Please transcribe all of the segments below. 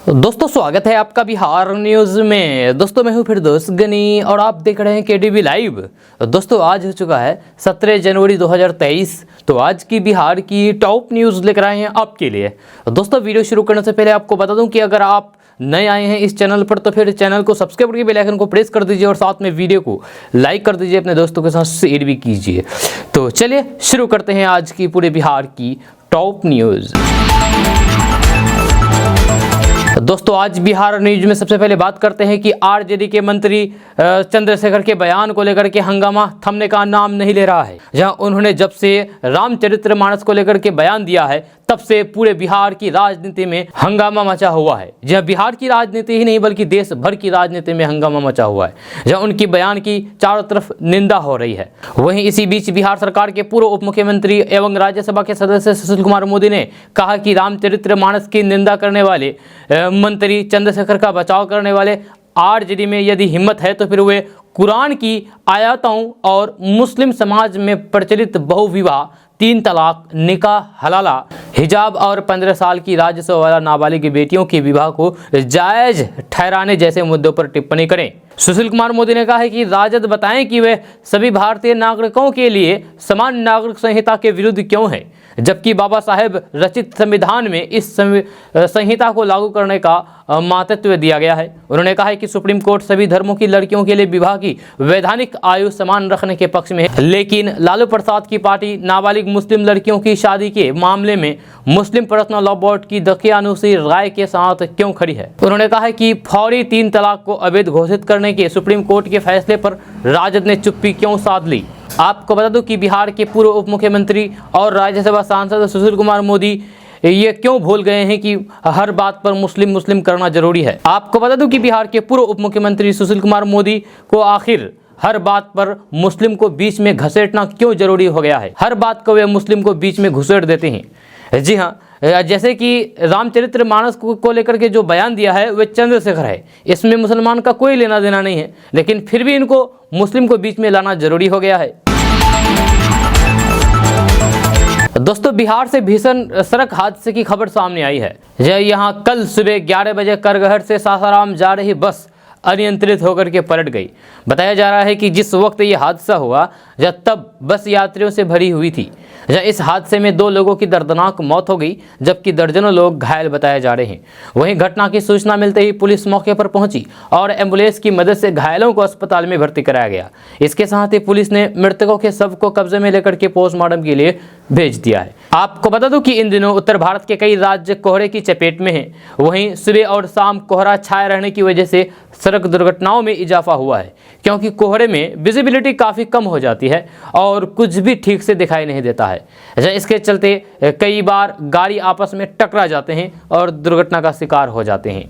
दोस्तों स्वागत है आपका बिहार न्यूज में। दोस्तों मैं हूं फिरदौस गनी और आप देख रहे हैं केडीवी लाइव। दोस्तों आज हो चुका है 17 जनवरी 2023। तो आज की बिहार की टॉप न्यूज लेकर आए हैं आपके लिए। दोस्तों वीडियो शुरू करने से पहले आपको बता दूं कि अगर आप नए आए हैं इस चैनल पर तो फिर चैनल को सब्सक्राइब करके बेल आइकन को प्रेस कर दीजिए और साथ में वीडियो को लाइक कर दीजिए, अपने दोस्तों के साथ शेयर भी कीजिए। तो चलिए शुरू करते हैं आज की पूरे बिहार की टॉप न्यूज। दोस्तों आज बिहार न्यूज में सबसे पहले बात करते हैं कि आरजेडी के मंत्री चंद्रशेखर के बयान को लेकर के हंगामा थमने का नाम नहीं ले रहा है। जहां उन्होंने जब से रामचरितमानस को लेकर के बयान दिया है तब से पूरे बिहार की राजनीति में हंगामा मचा हुआ है। जहां बिहार की राजनीति ही नहीं बल्कि देश भर की राजनीति में हंगामा मचा हुआ है, जहां उनकी बयान की चारों तरफ निंदा हो रही है। वहीं इसी बीच बिहार सरकार के पूर्व उप मुख्यमंत्री एवं राज्यसभा के सदस्य सुशील कुमार मोदी ने कहा कि रामचरितमानस की निंदा करने वाले मंत्री चंद्रशेखर का बचाव करने वाले आरजेडी में यदि हिम्मत है तो फिर वे कुरान की आयतों और मुस्लिम समाज में प्रचलित बहुविवाह, 3 तलाक, निकाह हलाला, हिजाब और 15 साल की राजस्व वाला नाबालिग बेटियों के विवाह को जायज ठहराने जैसे मुद्दों पर टिप्पणी करें। सुशील कुमार मोदी ने कहा है कि राजद बताएं कि वे सभी भारतीय नागरिकों के लिए समान नागरिक संहिता के विरुद्ध क्यों है, जबकि बाबा साहेब रचित संविधान में इस संहिता को लागू करने का मातृत्व दिया गया है। उन्होंने कहा है कि सुप्रीम कोर्ट सभी धर्मों की लड़कियों के लिए विवाह की वैधानिक आयु समान रखने के पक्ष में है, लेकिन लालू प्रसाद की पार्टी नाबालिग मुस्लिम लड़कियों की शादी के मामले में मुस्लिम पर्सनल लॉ बोर्ड की दखियानुसी राय के साथ क्यों खड़ी है। उन्होंने कहा है कि फौरी 3 तलाक को अवैध घोषित करने के सुप्रीम कोर्ट के फैसले पर राजद ने चुप्पी क्यों साध ली। आपको बता दूं कि बिहार के पूर्व उप मुख्यमंत्री और राज्यसभा सांसद सुशील कुमार मोदी ये क्यों भूल गए हैं कि हर बात पर मुस्लिम करना जरूरी है। आपको बता दूं कि बिहार के पूर्व उप मुख्यमंत्री सुशील कुमार मोदी को आखिर हर बात पर मुस्लिम को बीच में घसीटना क्यों जरूरी हो गया है। हर बात को वे मुस्लिम को बीच में घुसेड़ देते हैं। जी हाँ, जैसे कि रामचरितमानस को लेकर के जो बयान दिया है वह चंद्रशेखर है, इसमें मुसलमान का कोई लेना देना नहीं है, लेकिन फिर भी इनको मुस्लिम को बीच में लाना जरूरी हो गया है। दोस्तों बिहार से भीषण सड़क हादसे की खबर सामने आई है। यहाँ कल सुबह 11 बजे करगहर से सासाराम जा रही बस अनियंत्रित होकर के पलट गई। बताया जा रहा है कि जिस वक्त ये हादसा हुआ तब बस यात्रियों से भरी हुई थी। इस हादसे में 2 लोगों की दर्दनाक मौत हो गई, जबकि दर्जनों लोग घायल बताए जा रहे हैं। वहीं घटना की सूचना मिलते ही पुलिस मौके पर पहुंची और एम्बुलेंस की मदद से घायलों को अस्पताल में भर्ती कराया गया। इसके साथ ही पुलिस ने मृतकों के शव को कब्जे में लेकर के पोस्टमार्टम के लिए भेज दिया है। आपको बता दूं कि इन दिनों उत्तर भारत के कई राज्य कोहरे की चपेट में हैं। वहीं सुबह और शाम कोहरा छाए रहने की वजह से सड़क दुर्घटनाओं में इजाफा हुआ है, क्योंकि कोहरे में विजिबिलिटी काफ़ी कम हो जाती है और कुछ भी ठीक से दिखाई नहीं देता है। इसके चलते कई बार गाड़ी आपस में टकरा जाते हैं और दुर्घटना का शिकार हो जाते हैं।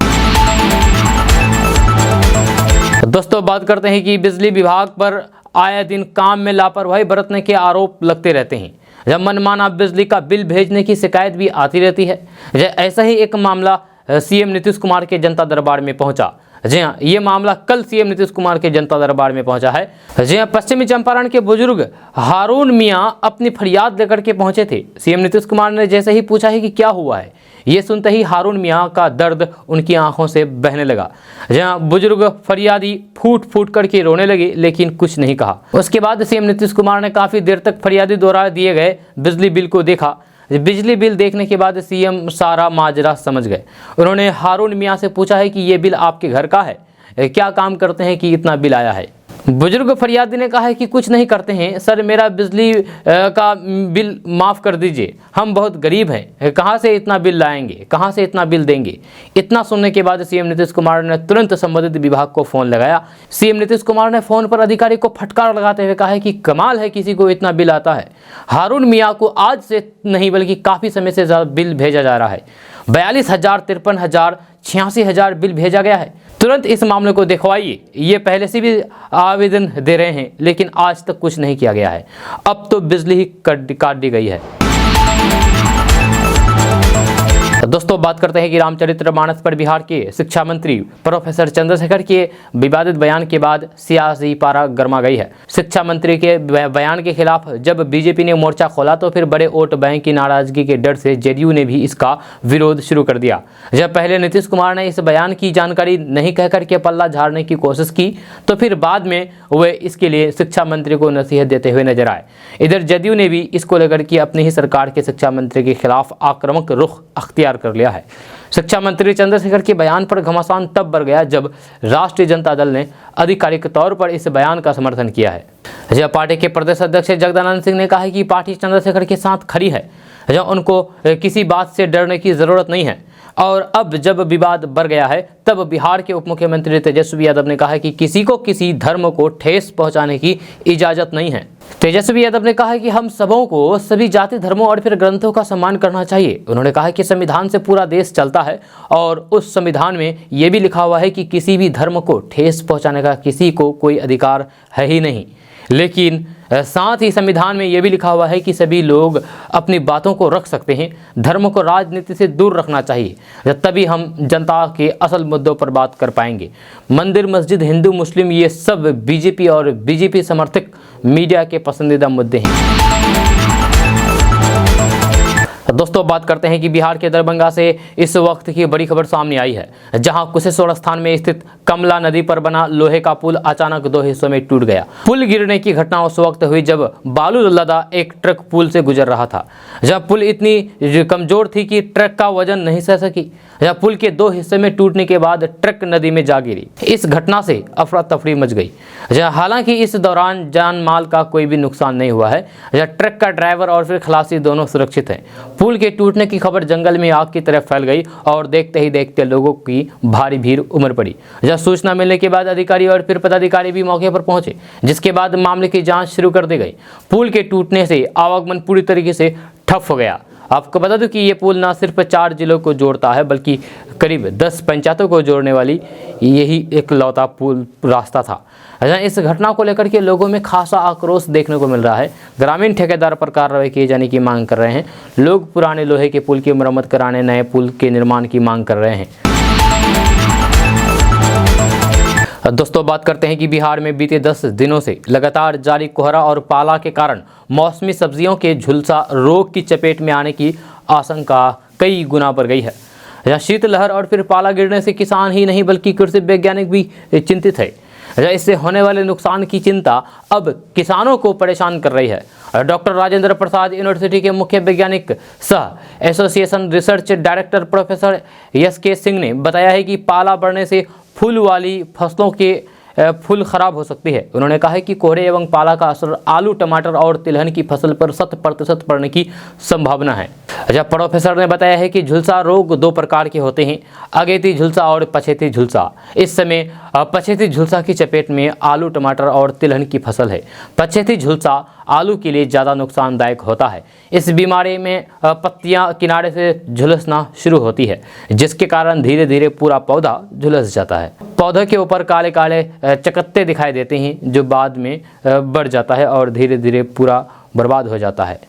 दोस्तों बात करते हैं कि बिजली विभाग पर आए दिन काम में लापरवाही बरतने के आरोप लगते रहते हैं। जब मनमाना बिजली का बिल भेजने की शिकायत भी आती रहती है। ऐसा ही एक मामला सीएम नीतीश कुमार के जनता दरबार में पहुंचा। जी हाँ, ये मामला कल सीएम नीतीश कुमार के जनता दरबार में पहुंचा है। जी हाँ, पश्चिमी चंपारण के बुजुर्ग हारून मियां अपनी फरियाद लेकर के पहुंचे थे। सीएम नीतीश कुमार ने जैसे ही पूछा है कि क्या हुआ है, ये सुनते ही हारून मियां का दर्द उनकी आंखों से बहने लगा। जहां बुजुर्ग फरियादी फूट फूट करके रोने लगे, लेकिन कुछ नहीं कहा। उसके बाद सीएम नीतीश कुमार ने काफ़ी देर तक फरियादी द्वारा दिए गए बिजली बिल को देखा। बिजली बिल देखने के बाद सीएम सारा माजरा समझ गए। उन्होंने हारून मियां से पूछा है कि ये बिल आपके घर का है, क्या काम करते हैं कि इतना बिल आया है। बुजुर्ग फरियादी ने कहा है कि कुछ नहीं करते हैं सर, मेरा बिजली का बिल माफ़ कर दीजिए, हम बहुत गरीब हैं, कहाँ से इतना बिल लाएंगे, कहाँ से इतना बिल देंगे। इतना सुनने के बाद सीएम नीतीश कुमार ने तुरंत संबंधित विभाग को फ़ोन लगाया। सीएम नीतीश कुमार ने फ़ोन पर अधिकारी को फटकार लगाते हुए कहा है कि कमाल है, किसी को इतना बिल आता है। हारून मियाँ को आज से नहीं बल्कि काफ़ी समय से ज़्यादा बिल भेजा जा रहा है। 42,000, 53,000, 86,000 बिल भेजा गया है। तुरंत इस मामले को दिखवाइए। ये पहले से भी आवेदन दे रहे हैं, लेकिन आज तक कुछ नहीं किया गया है। अब तो बिजली ही काट दी गई है। दोस्तों बात करते हैं कि रामचरितमानस पर बिहार के शिक्षा मंत्री प्रोफेसर चंद्रशेखर के विवादित बयान के बाद सियासी पारा गर्मा गई है। शिक्षा मंत्री के बयान के खिलाफ जब बीजेपी ने मोर्चा खोला तो फिर बड़े वोट बैंक की नाराजगी के डर से जेडीयू ने भी इसका विरोध शुरू कर दिया। जब पहले नीतीश कुमार ने इस बयान की जानकारी नहीं कहकर के पल्ला झाड़ने की कोशिश की तो फिर बाद में वे इसके लिए शिक्षा मंत्री को नसीहत देते हुए नजर आए। इधर जेडीयू ने भी इसको लेकर के अपनी ही सरकार के शिक्षा मंत्री के खिलाफ आक्रामक रुख अख्तियार कर लिया है। शिक्षा मंत्री चंद्रशेखर के बयान पर घमासान तब बढ़ गया जब राष्ट्रीय जनता दल ने आधिकारिक तौर पर इस बयान का समर्थन किया है। जब पार्टी के प्रदेश अध्यक्ष जगदानंद सिंह ने कहा है कि पार्टी चंद्रशेखर के साथ खड़ी है, जब उनको किसी बात से डरने की जरूरत नहीं है। और अब जब विवाद बढ़ गया है तब बिहार के उप मुख्यमंत्री तेजस्वी यादव ने कहा है कि किसी को किसी धर्म को ठेस पहुंचाने की इजाजत नहीं है। तेजस्वी यादव ने कहा है कि हम सबों को सभी जाति धर्मों और फिर ग्रंथों का सम्मान करना चाहिए। उन्होंने कहा कि संविधान से पूरा देश चलता है और उस संविधान में ये भी लिखा हुआ है कि किसी भी धर्म को ठेस पहुंचाने का किसी को कोई अधिकार है ही नहीं। लेकिन साथ ही संविधान में यह भी लिखा हुआ है कि सभी लोग अपनी बातों को रख सकते हैं। धर्म को राजनीति से दूर रखना चाहिए, तभी हम जनता के असल मुद्दों पर बात कर पाएंगे। मंदिर मस्जिद हिंदू मुस्लिम ये सब बीजेपी और बीजेपी समर्थक मीडिया के पसंदीदा मुद्दे हैं। दोस्तों बात करते हैं कि बिहार के दरभंगा से इस वक्त की बड़ी खबर सामने आई है, जहां कुशेश्वर स्थान में स्थित कमला नदी पर बना लोहे का पुल अचानक दो हिस्सों में टूट गया। पुल गिरने की घटना उस वक्त हुई जब बालू लदा एक ट्रक पुल से गुजर रहा था। जब पुल इतनी कमजोर थी कि ट्रक का वजन नहीं सह सकी। जब पुल के दो हिस्से में टूटने के बाद ट्रक नदी में जा गिरी। इस घटना से अफरा तफरी मच गई। हालांकि इस दौरान जान माल का कोई भी नुकसान नहीं हुआ है। ट्रक का ड्राइवर और फिर खलासी दोनों सुरक्षित हैं। पुल के टूटने की खबर जंगल में आग की तरफ फैल गई और देखते ही देखते लोगों की भारी भीड़ उमड़ पड़ी। जब सूचना मिलने के बाद अधिकारी और फिर पदाधिकारी भी मौके पर पहुंचे, जिसके बाद मामले की जांच शुरू कर दी गई। पुल के टूटने से आवागमन पूरी तरीके से ठप हो गया। आपको बता दूं कि ये पुल न सिर्फ 4 जिलों को जोड़ता है बल्कि करीब 10 पंचायतों को जोड़ने वाली यही एक लौता पुल रास्ता था। इस घटना को लेकर के लोगों में खासा आक्रोश देखने को मिल रहा है। ग्रामीण ठेकेदार पर कार्रवाई किए जाने की मांग कर रहे हैं। लोग पुराने लोहे के पुल की मरम्मत कराने नए पुल के निर्माण की मांग कर रहे हैं। दोस्तों बात करते हैं कि बिहार में बीते 10 दिनों से लगातार जारी कोहरा और पाला के कारण मौसमी सब्जियों के झुलसा रोग की चपेट में आने की आशंका कई गुना बढ़ गई है। यह शीतलहर और फिर पाला गिरने से किसान ही नहीं बल्कि कृषि वैज्ञानिक भी चिंतित है। इससे होने वाले नुकसान की चिंता अब किसानों को परेशान कर रही है। डॉक्टर राजेंद्र प्रसाद यूनिवर्सिटी के मुख्य वैज्ञानिक सह association research director professor SK Singh ने बताया है कि पाला बढ़ने से फूल वाली फसलों के फूल खराब हो सकती है। उन्होंने कहा है कि कोहरे एवं पाला का असर आलू, टमाटर और तिलहन की फसल पर 100% पड़ने की संभावना है। जब प्रोफेसर ने बताया है कि झुलसा रोग 2 प्रकार के होते हैं, अगेती झुलसा और पछेती झुलसा। इस समय पछेती झुलसा की चपेट में आलू, टमाटर और तिलहन की फसल है। पछेती झुलसा आलू के लिए ज़्यादा नुकसानदायक होता है। इस बीमारी में पत्तियां किनारे से झुलसना शुरू होती है, जिसके कारण धीरे धीरे पूरा पौधा झुलस जाता है। पौधे के ऊपर काले काले चकत्ते दिखाई देते हैं, जो बाद में बढ़ जाता है और धीरे धीरे पूरा बर्बाद हो जाता है।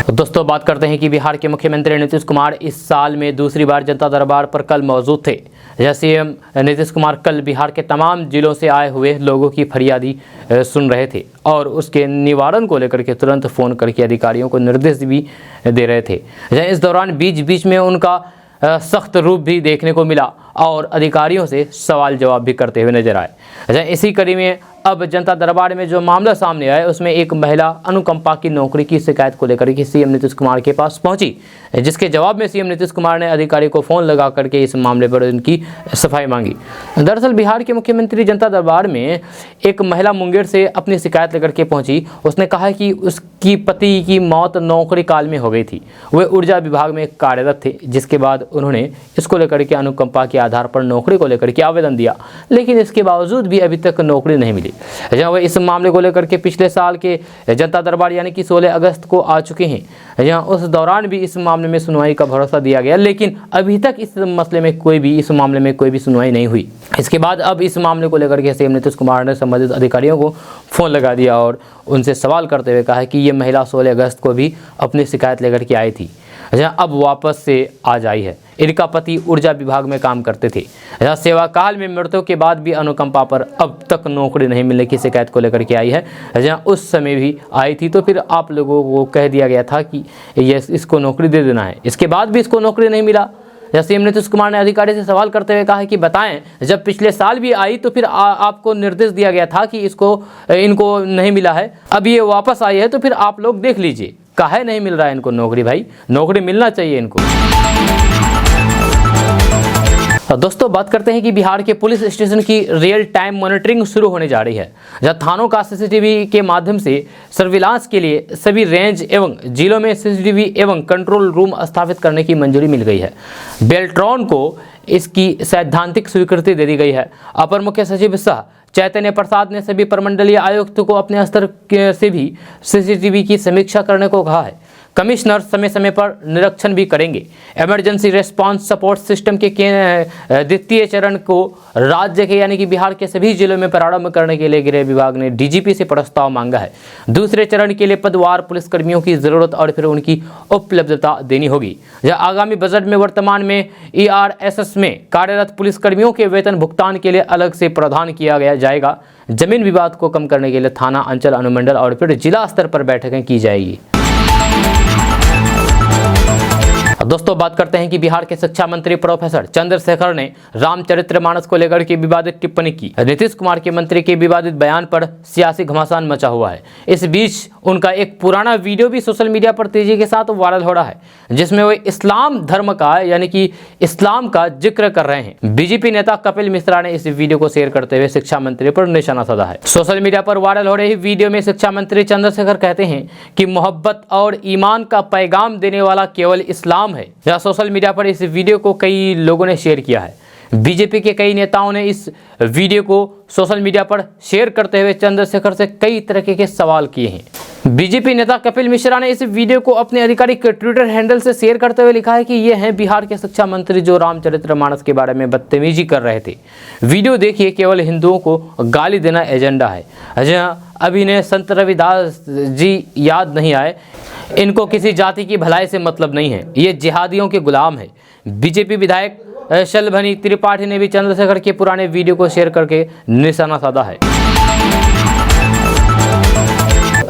दोस्तों बात करते हैं कि बिहार के मुख्यमंत्री नीतीश कुमार इस साल में दूसरी बार जनता दरबार पर कल मौजूद थे। सीएम नीतीश कुमार कल बिहार के तमाम जिलों से आए हुए लोगों की फरियादी सुन रहे थे और उसके निवारण को लेकर के तुरंत फ़ोन करके अधिकारियों को निर्देश भी दे रहे थे। इस दौरान बीच बीच में उनका सख्त रूप भी देखने को मिला और अधिकारियों से सवाल जवाब भी करते हुए नजर आए। इसी कड़ी में अब जनता दरबार में जो मामला सामने आया उसमें एक महिला अनुकंपा की नौकरी की शिकायत को लेकर के सीएम नीतीश कुमार के पास पहुंची, जिसके जवाब में सीएम नीतीश कुमार ने अधिकारी को फ़ोन लगा करके इस मामले पर उनकी सफाई मांगी। दरअसल बिहार के मुख्यमंत्री जनता दरबार में एक महिला मुंगेर से अपनी शिकायत लेकर के पहुंची। उसने कहा कि उसकी पति की मौत नौकरी काल में हो गई थी। वे ऊर्जा विभाग में कार्यरत थे, जिसके बाद उन्होंने इसको लेकर के अनुकंपा के आधार पर नौकरी को लेकर के आवेदन दिया, लेकिन इसके बावजूद भी अभी तक नौकरी नहीं मिली। जहाँ वह इस मामले को लेकर के पिछले साल के जनता दरबार यानी कि 16 अगस्त को आ चुके हैं। जहाँ उस दौरान भी इस मामले में सुनवाई का भरोसा दिया गया, लेकिन अभी तक इस मामले में कोई भी सुनवाई नहीं हुई। इसके बाद अब इस मामले को लेकर के सीएम नीतीश कुमार ने संबंधित अधिकारियों को फ़ोन लगा दिया और उनसे सवाल करते हुए कहा कि ये महिला 16 अगस्त को भी अपनी शिकायत लेकर के आई थी। जहां अब वापस से आज आई है। इनका पति ऊर्जा विभाग में काम करते थे, जहां सेवा काल में मृत्यु के बाद भी अनुकंपा पर अब तक नौकरी नहीं मिलने की शिकायत को लेकर के आई है। जहां उस समय भी आई थी तो फिर आप लोगों को कह दिया गया था कि ये इसको नौकरी दे देना है, इसके बाद भी इसको नौकरी नहीं मिला। जैसे सीएम नीतीश कुमार ने अधिकारी से सवाल करते हुए कहा है कि बताएं, जब पिछले साल भी आई तो फिर आपको निर्देश दिया गया था कि इनको नहीं मिला है, अब ये वापस आई है तो फिर आप लोग देख लीजिए, काहे नहीं मिल रहा है इनको नौकरी। भाई नौकरी मिलना चाहिए इनको। दोस्तों बात करते हैं कि बिहार के पुलिस स्टेशन की रियल टाइम मॉनिटरिंग शुरू होने जा रही है, जहां थानों का सीसीटीवी के माध्यम से सर्विलांस के लिए सभी रेंज एवं जिलों में सीसीटीवी एवं कंट्रोल रूम स्थापित करने की मंजूरी मिल गई है। बेल्ट्रॉन को इसकी सैद्धांतिक स्वीकृति दे दी गई है। अपर मुख्य सचिव सह चैतन्य प्रसाद ने सभी प्रमंडलीय आयुक्त को अपने स्तर से भी सीसीटीवी की समीक्षा करने को कहा है। कमिश्नर समय समय पर निरीक्षण भी करेंगे। इमरजेंसी रेस्पॉन्स सपोर्ट सिस्टम के द्वितीय चरण को राज्य के यानी कि बिहार के सभी जिलों में प्रारंभ करने के लिए गृह विभाग ने डीजीपी से प्रस्ताव मांगा है। दूसरे चरण के लिए पदवार पुलिसकर्मियों की जरूरत और फिर उनकी उपलब्धता देनी होगी। यह आगामी बजट में वर्तमान में ERSS में कार्यरत पुलिसकर्मियों के वेतन भुगतान के लिए अलग से प्रावधान किया जाएगा। जमीन विवाद को कम करने के लिए थाना, अंचल, अनुमंडल और फिर जिला स्तर पर बैठकें की जाएगी। दोस्तों बात करते हैं कि बिहार के शिक्षा मंत्री प्रोफेसर चंद्रशेखर ने रामचरितमानस को लेकर के विवादित टिप्पणी की। नीतीश कुमार के मंत्री के विवादित बयान पर सियासी घमासान मचा हुआ है। इस बीच उनका एक पुराना वीडियो भी सोशल मीडिया पर तेजी के साथ वायरल हो रहा है, जिसमें वे इस्लाम धर्म का यानी कि इस्लाम का जिक्र कर रहे हैं। बीजेपी नेता कपिल मिश्रा ने इस वीडियो को शेयर करते हुए शिक्षा मंत्री पर निशाना साधा है। सोशल मीडिया पर वायरल हो रही वीडियो में शिक्षा मंत्री चंद्रशेखर कहते हैं कि मोहब्बत और ईमान का पैगाम देने वाला केवल इस्लाम है। जहां सोशल मीडिया पर इस वीडियो को कई लोगों ने शेयर किया है। बीजेपी के कई नेताओं ने इस वीडियो को सोशल मीडिया पर शेयर करते हुए चंद्रशेखर से कई तरह के सवाल किए हैं। बीजेपी नेता कपिल मिश्रा ने इस वीडियो को अपने आधिकारिक ट्विटर हैंडल से शेयर करते हुए लिखा है कि ये हैं बिहार के शिक्षा मंत्री जो रामचरितमानस के बारे में बदतमीजी कर रहे थे। वीडियो देखिए, केवल हिंदुओं को गाली देना एजेंडा है। अभी ने संत रविदास जी याद नहीं आए, इनको किसी जाति की भलाई से मतलब नहीं है, ये जिहादियों के गुलाम है। बीजेपी विधायक शलभनी त्रिपाठी ने भी चंद्रशेखर के पुराने वीडियो को शेयर करके निशाना साधा है।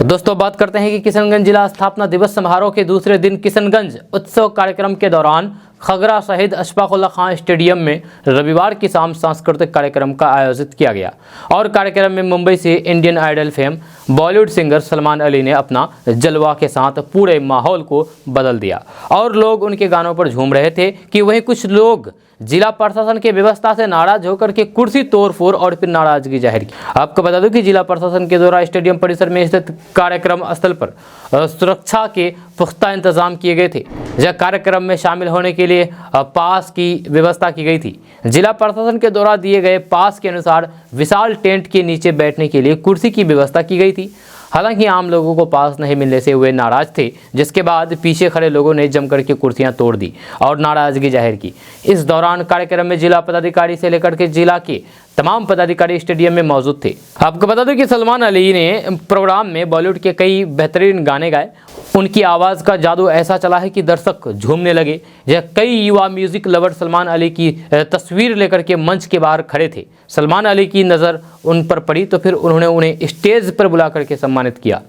दोस्तों बात करते हैं कि किशनगंज जिला स्थापना दिवस समारोह के दूसरे दिन किशनगंज उत्सव कार्यक्रम के दौरान खगरा शहीद अशफाक उल्लाह खां स्टेडियम में रविवार की शाम सांस्कृतिक कार्यक्रम का आयोजित किया गया और कार्यक्रम में मुंबई से Indian Idol fame Bollywood singer Salman Ali ने अपना जलवा के साथ पूरे माहौल को बदल दिया और लोग उनके गानों पर झूम रहे थे कि वहीं कुछ लोग जिला प्रशासन की व्यवस्था से नाराज होकर के कुर्सी तोड़फोड़ और फिर नाराजगी जाहिर की। आपको बता दूं कि जिला प्रशासन के द्वारा स्टेडियम परिसर में स्थित कार्यक्रम स्थल पर सुरक्षा के पुख्ता इंतजाम किए गए थे। यह कार्यक्रम में शामिल होने के लिए पास की व्यवस्था की गई थी। जिला प्रशासन के द्वारा दिए गए पास के अनुसार विशाल टेंट के नीचे बैठने के लिए कुर्सी की व्यवस्था की गई थी। हालांकि आम लोगों को पास नहीं मिलने से वे नाराज थे, जिसके बाद पीछे खड़े लोगों ने जमकर के कुर्सियां तोड़ दी और नाराजगी जाहिर की। इस दौरान कार्यक्रम में जिला पदाधिकारी से लेकर के जिला के तमाम पदाधिकारी स्टेडियम में मौजूद थे। आपको बता दूं कि सलमान अली ने प्रोग्राम में बॉलीवुड के कई बेहतरीन गाने गाए। उनकी आवाज़ का जादू ऐसा चला है कि दर्शक झूमने लगे। यह कई युवा म्यूजिक लवर सलमान अली की तस्वीर लेकर के मंच के बाहर खड़े थे। सलमान अली की नज़र उन पर पड़ी तो फिर उन्होंने उन्हें स्टेज पर बुला करके सम्मानित किया।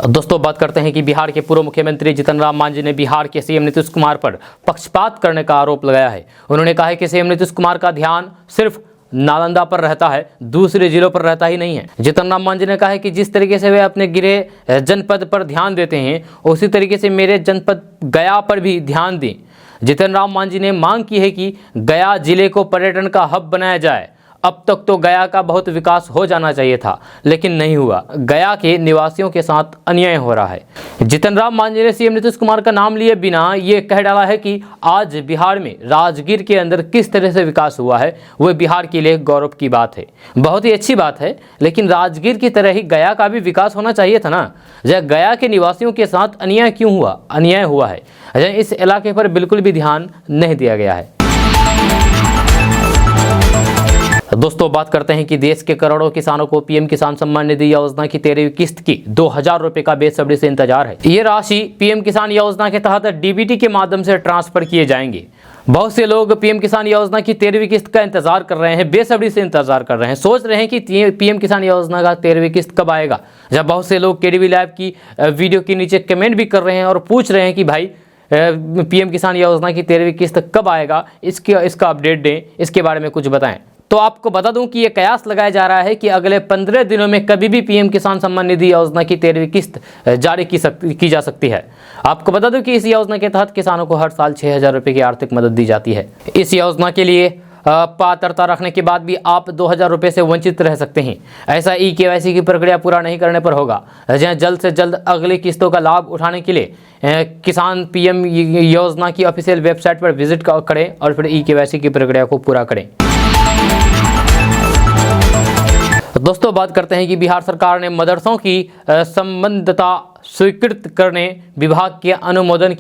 दोस्तों बात करते हैं कि बिहार के पूर्व मुख्यमंत्री जीतन राम मांझी ने बिहार के सीएम नीतीश कुमार पर पक्षपात करने का आरोप लगाया है। उन्होंने कहा है कि सीएम नीतीश कुमार का ध्यान सिर्फ नालंदा पर रहता है, दूसरे जिलों पर रहता ही नहीं है। जीतन राम मांझी ने कहा है कि जिस तरीके से वे अपने गृह जनपद पर ध्यान देते हैं, उसी तरीके से मेरे जनपद गया पर भी ध्यान दें। जीतन राम मांझी ने मांग की है कि गया जिले को पर्यटन का हब बनाया जाए। अब तक तो गया का बहुत विकास हो जाना चाहिए था, लेकिन नहीं हुआ। गया के निवासियों के साथ अन्याय हो रहा है। जीतन राम मांझी ने सीएम नीतीश कुमार का नाम लिए बिना ये कह डाला है कि आज बिहार में राजगीर के अंदर किस तरह से विकास हुआ है, वह बिहार के लिए गौरव की बात है। बहुत ही अच्छी बात है, लेकिन राजगीर की तरह ही गया का भी विकास होना चाहिए था ना। गया के निवासियों के साथ अन्याय क्यों हुआ? अन्याय हुआ है। इस इलाके पर बिल्कुल भी ध्यान नहीं दिया गया है। दोस्तों बात करते हैं कि देश के करोड़ों किसानों को पीएम किसान सम्मान निधि योजना की 13वीं किस्त की 2000 रुपए का बेसब्री से इंतजार है। ये राशि पीएम किसान योजना के तहत डीबीटी के माध्यम से ट्रांसफर किए जाएंगे। बहुत से लोग पीएम किसान योजना की 13वीं किस्त का इंतजार कर रहे हैं, बेसब्री से इंतजार कर रहे हैं, सोच रहे हैं कि पीएम किसान योजना का 13वीं किस्त कब आएगा। जब बहुत से लोग केडीबी लाइव की वीडियो के नीचे कमेंट भी कर रहे हैं और पूछ रहे हैं कि भाई पीएम किसान योजना की 13वीं किस्त कब आएगा, इसका अपडेट दें, इसके बारे में कुछ बताएं। तो आपको बता दूं कि ये कयास लगाया जा रहा है कि अगले 15 दिनों में कभी भी पीएम किसान सम्मान निधि योजना की 13वीं किस्त जारी की जा सकती है। आपको बता दूं कि इस योजना के तहत किसानों को हर साल 6000 रुपये की आर्थिक मदद दी जाती है। इस योजना के लिए पात्रता रखने के बाद भी आप 2000 रुपये से वंचित रह सकते हैं। ऐसा KYC की प्रक्रिया पूरा नहीं करने पर होगा। जहां जल्द से जल्द अगली किस्तों का लाभ उठाने के लिए किसान पीएम योजना की ऑफिशियल वेबसाइट पर विजिट करें और फिर KYC की प्रक्रिया को पूरा करें। दोस्तों बात करते हैं कि बिहार सरकार ने मदरसों की संबद्धता स्वीकृत करने विभाग के अनुमोदन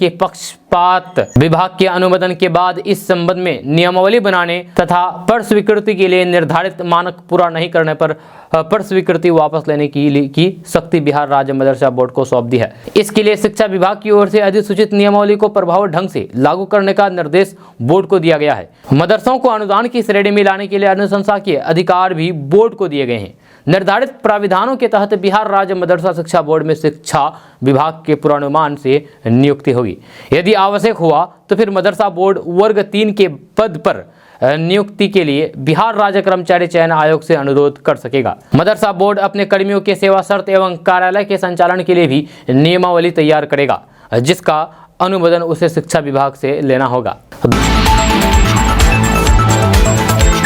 के बाद इस संबंध में नियमावली बनाने तथा पर स्वीकृति के लिए निर्धारित मानक पूरा नहीं करने पर पर स्वीकृति वापस लेने की शक्ति बिहार राज्य मदरसा बोर्ड को सौंप दी है। इसके लिए शिक्षा विभाग की ओर से अधिसूचित नियमावली को प्रभावी ढंग से लागू करने का निर्देश बोर्ड को दिया गया है। मदरसों को अनुदान की श्रेणी में लाने के लिए अनुशंसा के अधिकार भी बोर्ड को दिए गए हैं। निर्धारित प्राविधानों के तहत बिहार राज्य मदरसा शिक्षा बोर्ड में शिक्षा विभाग के पूर्वानुमान से नियुक्ति होगी। यदि आवश्यक हुआ तो फिर मदरसा बोर्ड वर्ग 3 के पद पर नियुक्ति के लिए बिहार राज्य कर्मचारी चयन आयोग से अनुरोध कर सकेगा। मदरसा बोर्ड अपने कर्मियों के सेवा शर्त एवं कार्यालय के संचालन के लिए भी नियमावली तैयार करेगा, जिसका अनुमोदन उसे शिक्षा विभाग से लेना होगा।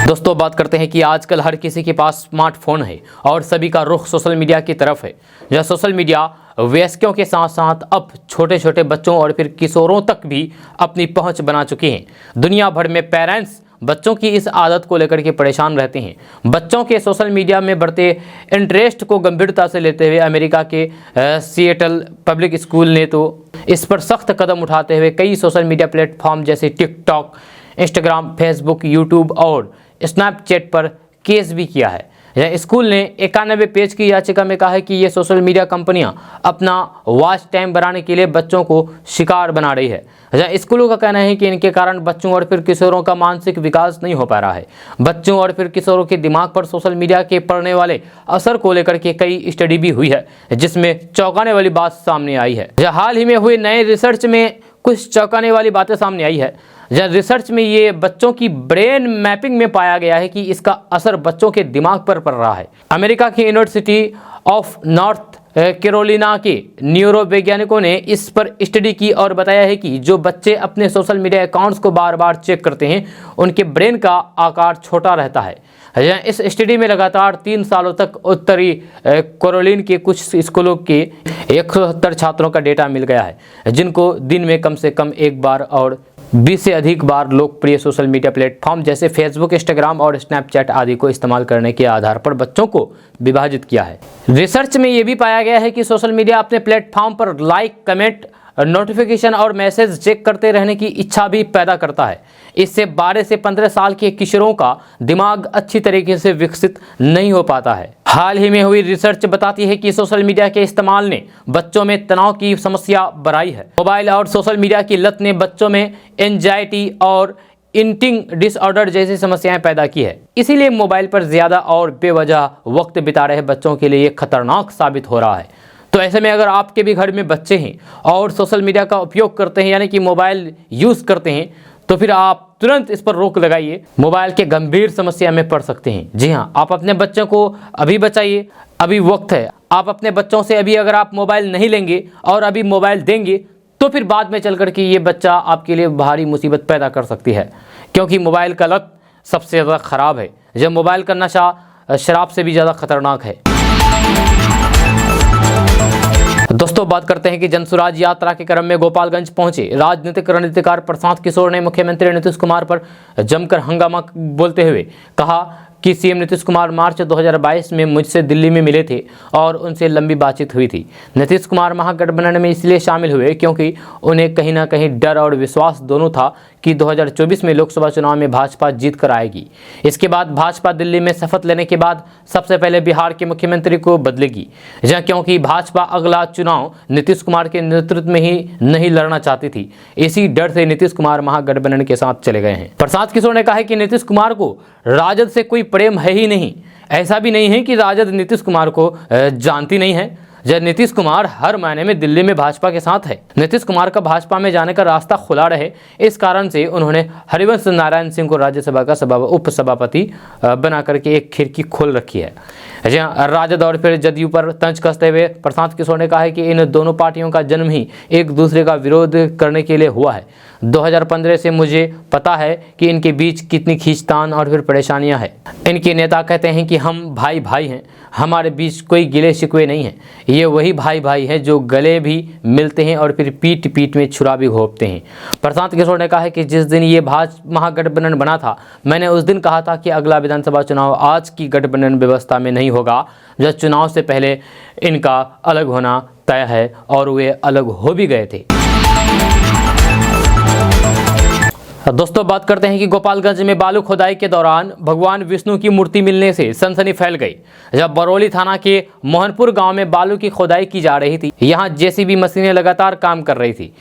दोस्तों बात करते हैं कि आजकल हर किसी के पास स्मार्टफोन है और सभी का रुख सोशल मीडिया की तरफ है। यह सोशल मीडिया वयस्कों के साथ साथ अब छोटे छोटे बच्चों और फिर किशोरों तक भी अपनी पहुंच बना चुके हैं। दुनिया भर में पेरेंट्स बच्चों की इस आदत को लेकर के परेशान रहते हैं। बच्चों के सोशल मीडिया में बढ़ते इंटरेस्ट को गंभीरता से लेते हुए अमेरिका के सिएटल पब्लिक स्कूल ने तो इस पर सख्त कदम उठाते हुए कई सोशल मीडिया प्लेटफॉर्म जैसे टिकटॉक, इंस्टाग्राम, फेसबुक, यूट्यूब और स्नैपचैट पर केस भी किया है। यह स्कूल ने 91 पेज की याचिका में कहा है कि ये सोशल मीडिया कंपनियां अपना वॉच टाइम बढ़ाने के लिए बच्चों को शिकार बना रही है। यह स्कूलों का कहना है कि इनके कारण बच्चों और फिर किशोरों का मानसिक विकास नहीं हो पा रहा है। बच्चों और फिर किशोरों के दिमाग पर सोशल मीडिया के पड़ने वाले असर को लेकर के कई स्टडी भी हुई है, जिसमें चौंकाने वाली बात सामने आई है। हाल ही में हुए नए रिसर्च में कुछ चौंकाने वाली बातें सामने आई है। जब रिसर्च में ये बच्चों की ब्रेन मैपिंग में पाया गया है कि इसका असर बच्चों के दिमाग पर पड़ रहा है। अमेरिका की यूनिवर्सिटी ऑफ नॉर्थ कैरोलिना के न्यूरो वैज्ञानिकों ने इस पर स्टडी की और बताया है कि जो बच्चे अपने सोशल मीडिया अकाउंट्स को बार बार चेक करते हैं, उनके ब्रेन का आकार छोटा रहता है। इस स्टडी में लगातार 3 सालों तक उत्तरी कैरोलिना के कुछ स्कूलों के 170 छात्रों का डेटा मिल गया है, जिनको दिन में कम से कम एक बार और 20 से अधिक बार लोकप्रिय सोशल मीडिया प्लेटफॉर्म जैसे फेसबुक, इंस्टाग्राम और स्नैपचैट आदि को इस्तेमाल करने के आधार पर बच्चों को विभाजित किया है। रिसर्च में यह भी पाया गया है कि सोशल मीडिया अपने प्लेटफॉर्म पर लाइक, कमेंट, नोटिफिकेशन और मैसेज चेक करते रहने की इच्छा भी पैदा करता है। इससे 12 से 15 साल के किशोरों का दिमाग अच्छी तरीके से विकसित नहीं हो पाता है। हाल ही में हुई रिसर्च बताती है कि सोशल मीडिया के इस्तेमाल ने बच्चों में तनाव की समस्या बढ़ाई है। मोबाइल और सोशल मीडिया की लत ने बच्चों में एंजाइटी और ईटिंग डिसऑर्डर जैसी समस्याएं पैदा की है। इसीलिए मोबाइल पर ज्यादा और बेवजह वक्त बिता रहे बच्चों के लिए खतरनाक साबित हो रहा है। तो ऐसे में अगर आपके भी घर में बच्चे हैं और सोशल मीडिया का उपयोग करते हैं, यानी कि मोबाइल यूज़ करते हैं, तो फिर आप तुरंत इस पर रोक लगाइए। मोबाइल के गंभीर समस्या में पड़ सकते हैं। जी हाँ, आप अपने बच्चों को अभी बचाइए, अभी वक्त है। आप अपने बच्चों से अभी अगर आप मोबाइल नहीं लेंगे और अभी मोबाइल देंगे तो फिर बाद में चल कर के ये बच्चा आपके लिए भारी मुसीबत पैदा कर सकती है, क्योंकि मोबाइल का लत सबसे ज़्यादा ख़राब है। जब मोबाइल का नशा शराब से भी ज़्यादा खतरनाक है। दोस्तों बात करते हैं कि जनसुराज यात्रा के क्रम में गोपालगंज पहुंचे राजनीतिक रणनीतिकार प्रशांत किशोर ने मुख्यमंत्री नीतीश कुमार पर जमकर हंगामा बोलते हुए कहा कि सीएम नीतीश कुमार मार्च 2022 में मुझसे दिल्ली में मिले थे और उनसे लंबी बातचीत हुई थी। नीतीश कुमार महागठबंधन में इसलिए शामिल हुए क्योंकि उन्हें कहीं ना कहीं डर और विश्वास दोनों था कि 2024 में लोकसभा चुनाव में भाजपा जीत कर आएगी। इसके बाद भाजपा दिल्ली में शपथ लेने के बाद सबसे पहले बिहार के मुख्यमंत्री को बदलेगी, क्योंकि भाजपा अगला चुनाव नीतीश कुमार के नेतृत्व में ही नहीं लड़ना चाहती थी। इसी डर से नीतीश कुमार महागठबंधन के साथ चले गए हैं। प्रशांत किशोर ने कहा है कि नीतीश कुमार को राजद से कोई प्रेम है ही नहीं। ऐसा भी नहीं है कि राजद नीतीश कुमार को जानती नहीं है। जब नीतीश कुमार हर महीने में दिल्ली में भाजपा के साथ है। नीतीश कुमार का भाजपा में जाने का रास्ता खुला रहे, इस कारण से उन्होंने हरिवंश नारायण सिंह को राज्यसभा का उपसभापति बना करके एक खिड़की खोल रखी है। राजद और फिर जदयू पर तंज कसते हुए प्रशांत किशोर ने कहा है कि इन दोनों पार्टियों का जन्म ही एक दूसरे का विरोध करने के लिए हुआ है। 2015 से मुझे पता है कि इनके बीच कितनी खींचतान और फिर परेशानियां हैं। इनके नेता कहते हैं कि हम भाई भाई हैं, हमारे बीच कोई गिले शिकवे नहीं हैं। ये वही भाई भाई हैं जो गले भी मिलते हैं और फिर पीठ पीठ में छुरा भी घोंपते हैं। प्रशांत किशोर ने कहा है कि जिस दिन ये भाजपा महागठबंधन बना था, मैंने उस दिन कहा था कि अगला विधानसभा चुनाव आज की गठबंधन व्यवस्था में नहीं होगा। जब चुनाव से पहले इनका अलग होना तय है और वे अलग हो भी गए थे। दोस्तों, बात करते हैं कि गोपालगंज में बालू खुदाई के दौरान भगवान विष्णु की मूर्ति मिलने से सनसनी फैल गई। जब बरौली थाना के मोहनपुर गांव में बालू की खुदाई की जा रही थी, यहां जेसीबी मशीनें लगातार काम कर रही थी।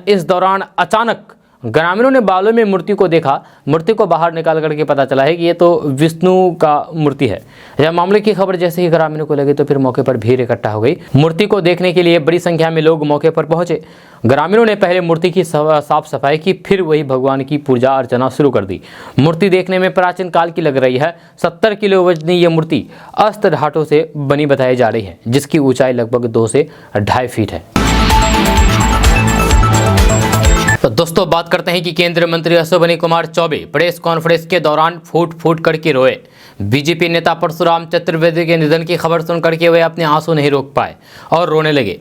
इस दौरान अचानक ग्रामीणों ने बालू में मूर्ति को देखा। मूर्ति को बाहर निकाल करके पता चला है कि ये तो विष्णु का मूर्ति है। जब मामले की खबर जैसे ही ग्रामीणों को लगी तो फिर मौके पर भीड़ इकट्ठा हो गई। मूर्ति को देखने के लिए बड़ी संख्या में लोग मौके पर पहुंचे। ग्रामीणों ने पहले मूर्ति की साफ सफाई की, फिर वही भगवान की पूजा अर्चना शुरू कर दी। मूर्ति देखने में प्राचीन काल की लग रही है। 70 किलो वजनी ये मूर्ति अष्ट धातु से बनी बताई जा रही है, जिसकी ऊंचाई लगभग 2 से 2.5 फीट है। तो दोस्तों, बात करते हैं कि केंद्रीय मंत्री अश्विनी कुमार चौबे प्रेस कॉन्फ्रेंस के दौरान फूट फूट करके रोए। बीजेपी नेता परशुराम चतुर्वेदी के निधन की खबर सुन करके वे अपने आंसू नहीं रोक पाए और रोने लगे।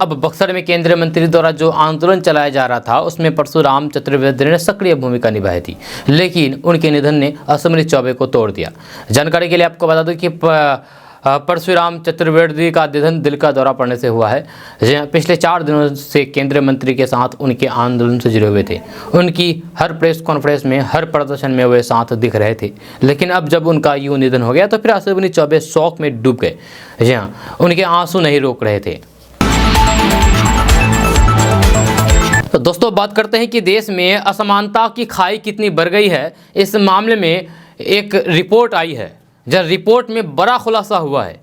अब बक्सर में केंद्रीय मंत्री द्वारा जो आंदोलन चलाया जा रहा था, उसमें परशुराम चतुर्वेदी ने सक्रिय भूमिका निभाई थी, लेकिन उनके निधन ने अश्विनी चौबे को तोड़ दिया। जानकारी के लिए आपको बता दूं कि परशुराम चतुर्वेदी का निधन दिल का दौरा पड़ने से हुआ है। पिछले 4 दिनों से केंद्रीय मंत्री के साथ उनके आंदोलन से जुड़े हुए थे। उनकी हर प्रेस कॉन्फ्रेंस में, हर प्रदर्शन में वे साथ दिख रहे थे, लेकिन अब जब उनका यूं निधन हो गया तो फिर अश्विनी चौबे शौक में डूब गए। जी हाँ, उनके आंसू नहीं रोक रहे थे। तो दोस्तों, बात करते हैं कि देश में असमानता की खाई कितनी बढ़ गई है। इस मामले में एक रिपोर्ट आई है। जब रिपोर्ट में बड़ा खुलासा हुआ है।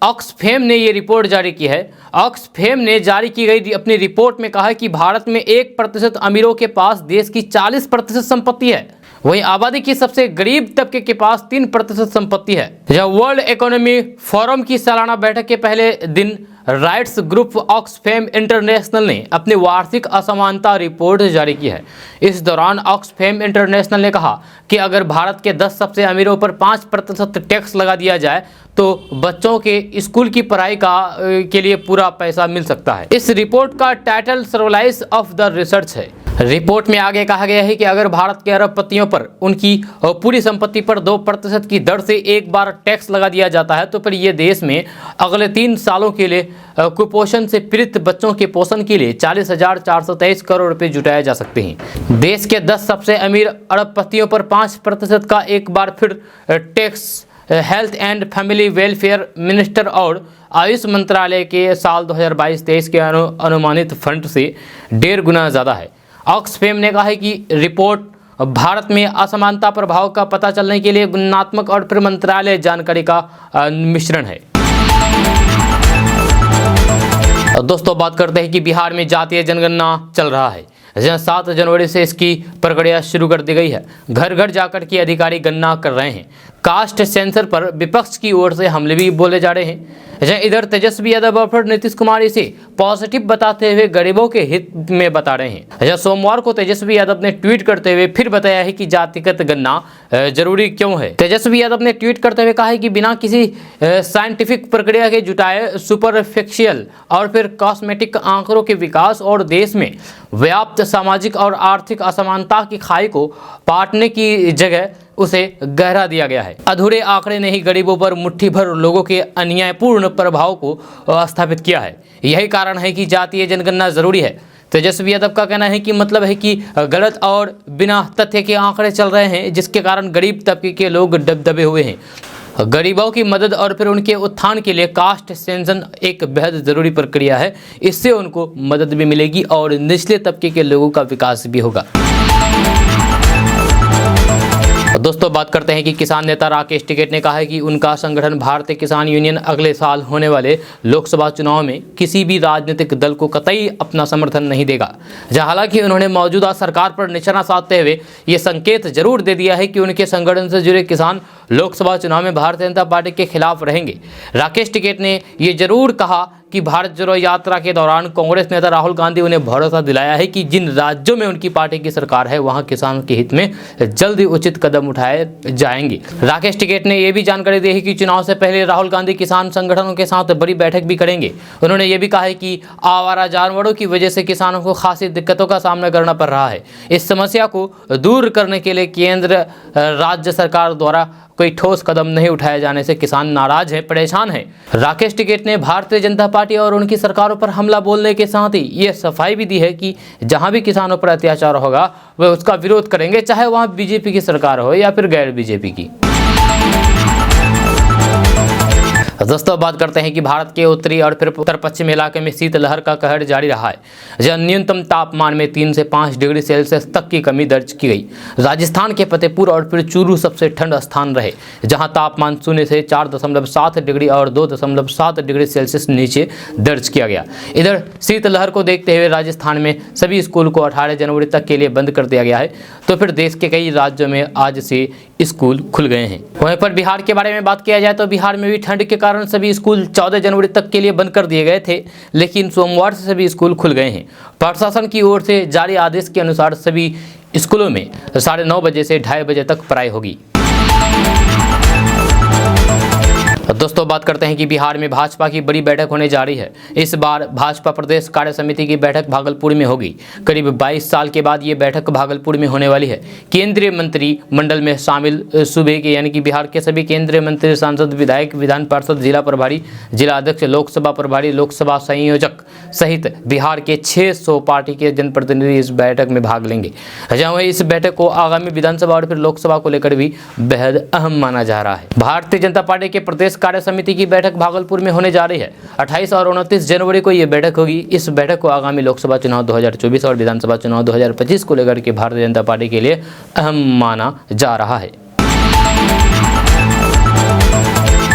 ऑक्सफैम ने ये रिपोर्ट जारी की है। ऑक्सफैम ने जारी की गई अपनी रिपोर्ट में कहा है कि भारत में 1% अमीरों के पास देश की 40% संपत्ति है। वहीं आबादी की सबसे गरीब तबके के पास 3% संपत्ति है। जब वर्ल्ड इकोनॉमी फोरम की सालाना बैठक के पहले दिन राइट्स ग्रुप ऑक्सफैम इंटरनेशनल ने अपनी वार्षिक असमानता रिपोर्ट जारी की है। इस दौरान ऑक्सफैम इंटरनेशनल ने कहा कि अगर भारत के 10 सबसे अमीरों पर 5% टैक्स लगा दिया जाए तो बच्चों के स्कूल की पढ़ाई के लिए पूरा पैसा मिल सकता है। इस रिपोर्ट का टाइटल सर्वलाइज ऑफ द रिसर्च है। रिपोर्ट में आगे कहा गया है कि अगर भारत के अरबपतियों पर उनकी पूरी संपत्ति पर 2% की दर से एक बार टैक्स लगा दिया जाता है तो फिर ये देश में अगले 3 सालों के लिए कुपोषण से पीड़ित बच्चों के पोषण के लिए 40,423 करोड़ रुपए जुटाए जा सकते हैं। देश के 10 सबसे अमीर अरबपतियों पर 5% का एक बार फिर tax health and family welfare minister और आयुष मंत्रालय के साल 2022-23 के अनुमानित फंड से 1.5 गुना ज़्यादा है। ऑक्सफैम ने कहा है कि रिपोर्ट भारत में असमानता प्रभाव का पता चलने के लिए गुणात्मक और फिर मंत्रालय जानकारी का मिश्रण है। दोस्तों, बात करते हैं कि बिहार में जातीय जनगणना चल रहा है। 7 जनवरी से इसकी प्रक्रिया शुरू कर दी गई है। घर घर जाकर के अधिकारी गणना कर रहे हैं। कास्ट सेंसर पर विपक्ष की ओर से हमले भी बोले जा रहे हैं। इधर तेजस्वी यादव और फिर नीतीश कुमार इसे पॉजिटिव बताते हुए गरीबों के हित में बता रहे हैं। सोमवार को तेजस्वी यादव ने ट्वीट करते हुए फिर बताया है कि जातिगत गणना जरूरी क्यों है। तेजस्वी यादव ने ट्वीट करते हुए कहा है कि बिना किसी साइंटिफिक प्रक्रिया के जुटाए सुपरफिशियल और फिर कॉस्मेटिक आंकड़ों के विकास और देश में व्याप्त सामाजिक और आर्थिक असमानता की खाई को पाटने की जगह उसे गहरा दिया गया है। अधूरे आंकड़े ने ही गरीबों पर मुट्ठी भर लोगों के अन्यायपूर्ण प्रभाव को स्थापित किया है। यही कारण है कि जातीय जनगणना जरूरी है। तेजस्वी यादव का कहना है कि मतलब है कि गलत और बिना तथ्य के आंकड़े चल रहे हैं, जिसके कारण गरीब तबके के लोग दबे हुए हैं। गरीबों की मदद और फिर उनके उत्थान के लिए कास्ट सेंसन एक बेहद ज़रूरी प्रक्रिया है। इससे उनको मदद भी मिलेगी और निचले तबके के लोगों का विकास भी होगा। दोस्तों बात करते हैं कि किसान नेता राकेश टिकैत ने कहा है कि उनका संगठन भारतीय किसान यूनियन अगले साल होने वाले लोकसभा चुनाव में किसी भी राजनीतिक दल को कतई अपना समर्थन नहीं देगा। हालांकि उन्होंने मौजूदा सरकार पर निशाना साधते हुए ये संकेत जरूर दे दिया है कि उनके संगठन से जुड़े किसान लोकसभा चुनाव में भारतीय जनता पार्टी के खिलाफ रहेंगे। राकेश टिकैत ने ये जरूर कहा कि भारत जोड़ो यात्रा के दौरान कांग्रेस नेता राहुल गांधी उन्हें भरोसा दिलाया है कि जिन राज्यों में उनकी पार्टी की सरकार है वहां किसान के हित में जल्द ही उचित कदम उठाए जाएंगे। राकेश टिकैत ने यह भी जानकारी दी है कि चुनाव से पहले राहुल गांधी किसान संगठनों के साथ बड़ी बैठक भी करेंगे। उन्होंने ये भी कहा है कि आवारा जानवरों की वजह से किसानों को खासी दिक्कतों का सामना करना पड़ रहा है। इस समस्या को दूर करने के लिए केंद्र राज्य सरकार द्वारा कोई ठोस कदम नहीं उठाए जाने से किसान नाराज है, परेशान है। राकेश टिकैत ने भारतीय जनता पार्टी और उनकी सरकारों पर हमला बोलने के साथ ही ये सफाई भी दी है कि जहां भी किसानों पर अत्याचार होगा वे उसका विरोध करेंगे, चाहे वहां बीजेपी की सरकार हो या फिर गैर बीजेपी की। दोस्तों बात करते हैं कि भारत के उत्तरी और फिर उत्तर पश्चिमी इलाके में शीतलहर का कहर जारी रहा है, जहां न्यूनतम तापमान में 3 से 5 डिग्री सेल्सियस तक की कमी दर्ज की गई। राजस्थान के फतेहपुर और फिर चूरू सबसे ठंड स्थान रहे, जहां तापमान 0 से 4.7 डिग्री और 2.7 डिग्री सेल्सियस नीचे दर्ज किया गया। इधर शीतलहर को देखते हुए राजस्थान में सभी स्कूल को 18 जनवरी तक के लिए बंद कर दिया गया है, तो फिर देश के कई राज्यों में आज से स्कूल खुल गए हैं। वहीं पर बिहार के बारे में बात किया जाए तो बिहार में भी ठंड के कारण सभी स्कूल 14 जनवरी तक के लिए बंद कर दिए गए थे, लेकिन सोमवार से सभी स्कूल खुल गए हैं। प्रशासन की ओर से जारी आदेश के अनुसार सभी स्कूलों में 9:30 बजे से 2:30 बजे तक पढ़ाई होगी। दोस्तों बात करते हैं कि बिहार में भाजपा की बड़ी बैठक होने जा रही है। इस बार भाजपा प्रदेश कार्य समिति की बैठक भागलपुर में होगी। करीब 22 साल के बाद ये बैठक भागलपुर में होने वाली है। केंद्रीय मंत्री मंडल में शामिल सूबे के यानी कि बिहार के सभी केंद्रीय मंत्री, सांसद, विधायक, विधान पार्षद, जिला प्रभारी, जिला अध्यक्ष, लोकसभा प्रभारी, लोकसभा संयोजक सहित बिहार के 600 पार्टी के जनप्रतिनिधि इस बैठक में भाग लेंगे। जहाँ इस बैठक को आगामी विधानसभा और फिर लोकसभा को लेकर भी बेहद अहम माना जा रहा है। भारतीय जनता पार्टी के प्रदेश कार्य समिति की बैठक भागलपुर में होने जा रही है। 28 और 29 जनवरी को यह बैठक होगी। इस बैठक को आगामी लोकसभा चुनाव 2024 और विधानसभा चुनाव 2025 को लेकर के भारतीय जनता पार्टी के लिए अहम माना जा रहा है।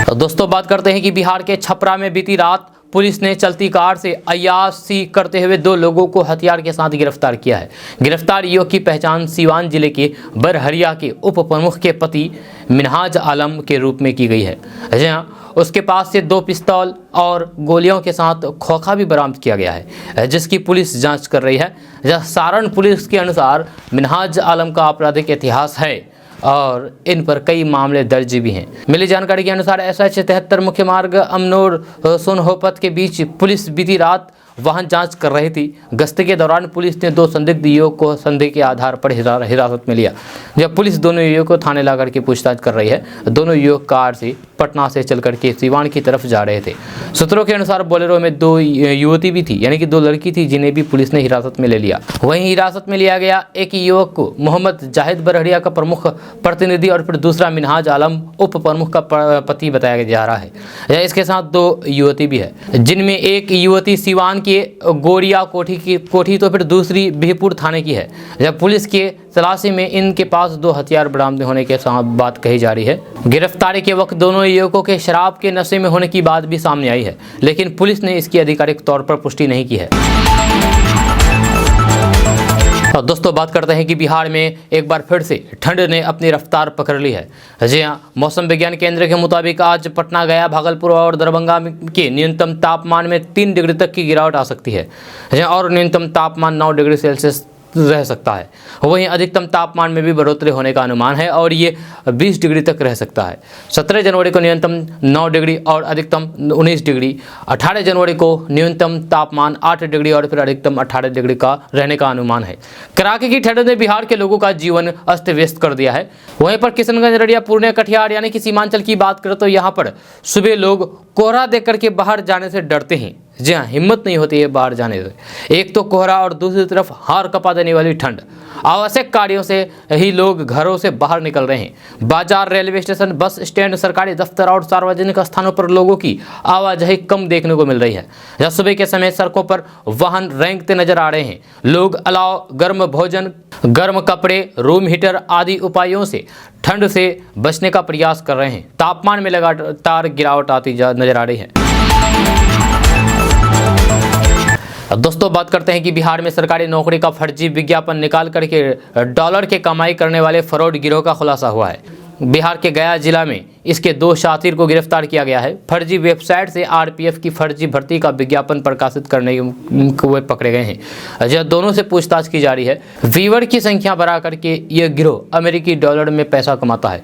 तो दोस्तों बात करते हैं कि बिहार के छपरा में बीती रात पुलिस ने चलती कार से अय्याशी करते हुए 2 लोगों को हथियार के साथ गिरफ्तार किया है। गिरफ्तार युवक की पहचान सीवान जिले के बरहरिया के उप प्रमुख के पति मिनहाज आलम के रूप में की गई है। जहाँ उसके पास से 2 पिस्तौल और गोलियों के साथ खोखा भी बरामद किया गया है, जिसकी पुलिस जांच कर रही है। जहाँ सारण पुलिस के अनुसार मिनहाज आलम का आपराधिक इतिहास है और इन पर कई मामले दर्ज भी हैं। मिली जानकारी के अनुसार SH 73 मुख्य मार्ग अमनोर सोनहोपत के बीच पुलिस बीती रात वाहन जांच कर रही थी। गश्त के दौरान पुलिस ने 2 संदिग्ध युवक को संदेह के आधार पर हिरासत में लिया। जब पुलिस दोनों युवक को थाने लाकर के पूछताछ कर रही है। दोनों युवक कार से पटना से चल करके सिवान की तरफ जा रहे थे। सूत्रों के अनुसार बोलेरो में 2 युवती भी थी, यानी कि 2 लड़की थी, जिन्हें भी पुलिस ने हिरासत में ले लिया। वहीं हिरासत में लिया गया एक युवक को मोहम्मद जाहिद बरहरिया का प्रमुख प्रतिनिधि और फिर दूसरा मिनहाज आलम उप प्रमुख का पति बताया जा रहा है। इसके साथ 2 युवती भी है, जिनमें एक युवती सिवान के गोरिया कोठी तो फिर दूसरी बिहपुर थाने की है। जब पुलिस के तलाशी में इनके पास 2 हथियार बरामद होने के साथ बात कही जा रही है। गिरफ्तारी के वक्त दोनों युवकों के शराब के नशे में होने की बात भी सामने आई है, लेकिन पुलिस ने इसकी आधिकारिक तौर पर पुष्टि नहीं की है। और दोस्तों बात करते हैं कि बिहार में एक बार फिर से ठंड ने अपनी रफ्तार पकड़ ली है। जी हाँ, मौसम विज्ञान केंद्र के मुताबिक आज पटना, गया, भागलपुर और दरभंगा के न्यूनतम तापमान में 3 डिग्री तक की गिरावट आ सकती है और न्यूनतम तापमान 9 डिग्री सेल्सियस रह सकता है। वहीं अधिकतम तापमान में भी बढ़ोतरी होने का अनुमान है और ये 20 डिग्री तक रह सकता है। 17 जनवरी को न्यूनतम 9 डिग्री और अधिकतम 19 डिग्री। 18 जनवरी को न्यूनतम तापमान 8 डिग्री और फिर अधिकतम 18 डिग्री का रहने का अनुमान है। कड़ाके की ठंड ने बिहार के लोगों का जीवन अस्त व्यस्त कर दिया है। वहीं पर किशनगंज, रड़िया, पूर्णिया, कटिहार यानी कि सीमांचल की बात करें तो यहाँ पर सुबह लोग कोहरा देख करके बाहर जाने से डरते हैं। जी हाँ, हिम्मत नहीं होती है बाहर जाने से। एक तो कोहरा और दूसरी तरफ हार कपा देने वाली ठंड। आवश्यक कार्यों से ही लोग घरों से बाहर निकल रहे हैं। बाजार, रेलवे स्टेशन, बस स्टैंड, सरकारी दफ्तर और सार्वजनिक स्थानों पर लोगों की आवाजाही कम देखने को मिल रही है। जहाँ सुबह के समय सड़कों पर वाहन रेंगते नजर आ रहे हैं। लोग अलाव, गर्म भोजन, गर्म कपड़े, रूम हीटर आदि उपायों से ठंड से बचने का प्रयास कर रहे हैं। तापमान में लगातार गिरावट आती नजर आ रही है। अब दोस्तों बात करते हैं कि बिहार में सरकारी नौकरी का फर्जी विज्ञापन निकाल करके डॉलर के कमाई करने वाले फ्रॉड गिरोह का खुलासा हुआ है। बिहार के गया जिला में इसके 2 शातिर को गिरफ्तार किया गया है। फर्जी वेबसाइट से आरपीएफ की फर्जी भर्ती का विज्ञापन प्रकाशित करने को वे पकड़े गए हैं। जब दोनों से पूछताछ की जा रही है। व्यूअर की संख्या बढ़ा करके यह गिरोह अमेरिकी डॉलर में पैसा कमाता है।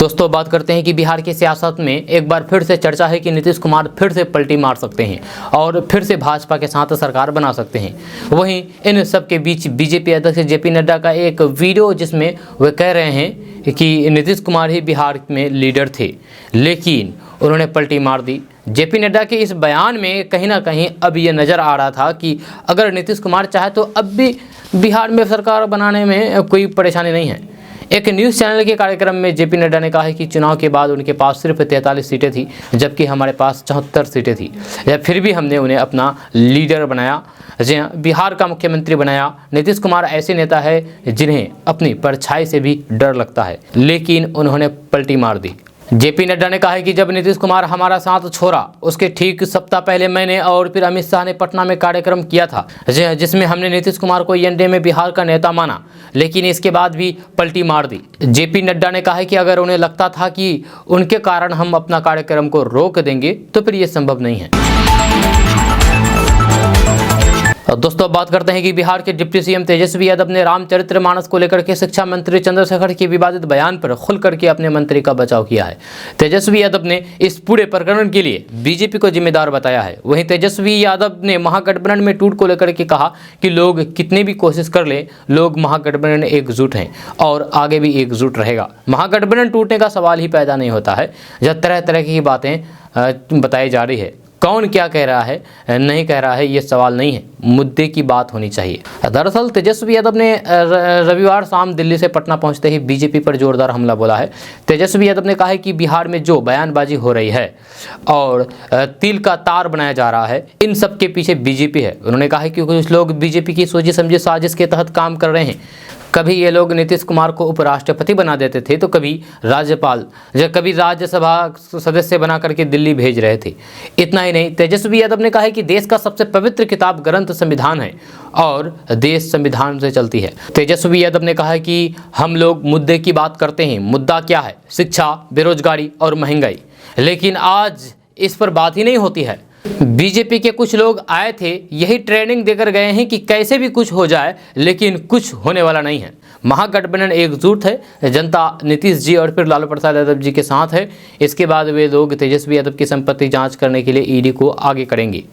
दोस्तों बात करते हैं कि बिहार की सियासत में एक बार फिर से चर्चा है कि नीतीश कुमार फिर से पलटी मार सकते हैं और फिर से भाजपा के साथ सरकार बना सकते हैं। वहीं इन सब के बीच बीजेपी अध्यक्ष जेपी नड्डा का एक वीडियो जिसमें वे कह रहे हैं कि नीतीश कुमार ही बिहार में लीडर थे, लेकिन उन्होंने पलटी मार दी। जेपी नड्डा के इस बयान में कहीं ना कहीं अब ये नज़र आ रहा था कि अगर नीतीश कुमार चाहे तो अब भी बिहार में सरकार बनाने में कोई परेशानी नहीं है। एक न्यूज़ चैनल के कार्यक्रम में जेपी नड्डा ने कहा है कि चुनाव के बाद उनके पास सिर्फ 43 सीटें थी, जबकि हमारे पास 74 सीटें थी। फिर भी हमने उन्हें अपना लीडर बनाया, जी हाँ, बिहार का मुख्यमंत्री बनाया। नीतीश कुमार ऐसे नेता है जिन्हें अपनी परछाई से भी डर लगता है, लेकिन उन्होंने पलटी मार दी। जेपी नड्डा ने कहा है कि जब नीतीश कुमार हमारा साथ छोड़ा, उसके ठीक सप्ताह पहले मैंने और फिर अमित शाह ने पटना में कार्यक्रम किया था, जिसमें हमने नीतीश कुमार को एनडीए में बिहार का नेता माना, लेकिन इसके बाद भी पलटी मार दी। जेपी नड्डा ने कहा है कि अगर उन्हें लगता था कि उनके कारण हम अपना कार्यक्रम को रोक देंगे तो फिर ये संभव नहीं है। दोस्तों बात करते हैं कि बिहार के डिप्टी सीएम तेजस्वी यादव ने रामचरितमानस को लेकर के शिक्षा मंत्री चंद्रशेखर के विवादित बयान पर खुल करके अपने मंत्री का बचाव किया है। तेजस्वी यादव ने इस पूरे प्रकरण के लिए बीजेपी को जिम्मेदार बताया है। वहीं तेजस्वी यादव ने महागठबंधन में टूट को लेकर के कहा कि लोग कितनी भी कोशिश कर ले, लोग महागठबंधन एकजुट हैं और आगे भी एकजुट रहेगा। महागठबंधन टूटने का सवाल ही पैदा नहीं होता है जब तरह तरह की बातें बताई जा रही है। कौन क्या कह रहा है नहीं कह रहा है ये सवाल नहीं है, मुद्दे की बात होनी चाहिए। दरअसल तेजस्वी यादव ने रविवार शाम दिल्ली से पटना पहुंचते ही बीजेपी पर जोरदार हमला बोला है। तेजस्वी यादव ने कहा है कि बिहार में जो बयानबाजी हो रही है और तिल का तार बनाया जा रहा है, इन सब के पीछे बीजेपी है। उन्होंने कहा है कि कुछ लोग बीजेपी की सोची समझी साजिश के तहत काम कर रहे हैं। कभी ये लोग नीतीश कुमार को उपराष्ट्रपति बना देते थे तो कभी राज्यपाल, कभी राज्यसभा सदस्य बना करके दिल्ली भेज रहे थे। इतना ही नहीं, तेजस्वी यादव ने कहा है कि देश का सबसे पवित्र किताब ग्रंथ संविधान है और देश संविधान से चलती है। तेजस्वी यादव ने कहा है कि हम लोग मुद्दे की बात करते हैं। मुद्दा क्या है? शिक्षा, बेरोजगारी और महंगाई। लेकिन आज इस पर बात ही नहीं होती है। बीजेपी के कुछ लोग आए थे, यही ट्रेनिंग देकर गए हैं कि कैसे भी कुछ हो जाए, लेकिन कुछ होने वाला नहीं है। महागठबंधन एकजुट है, जनता नीतीश जी और फिर लालू प्रसाद यादव जी के साथ है। इसके बाद वे लोग तेजस्वी यादव की संपत्ति जांच करने के लिए ईडी को आगे करेंगे।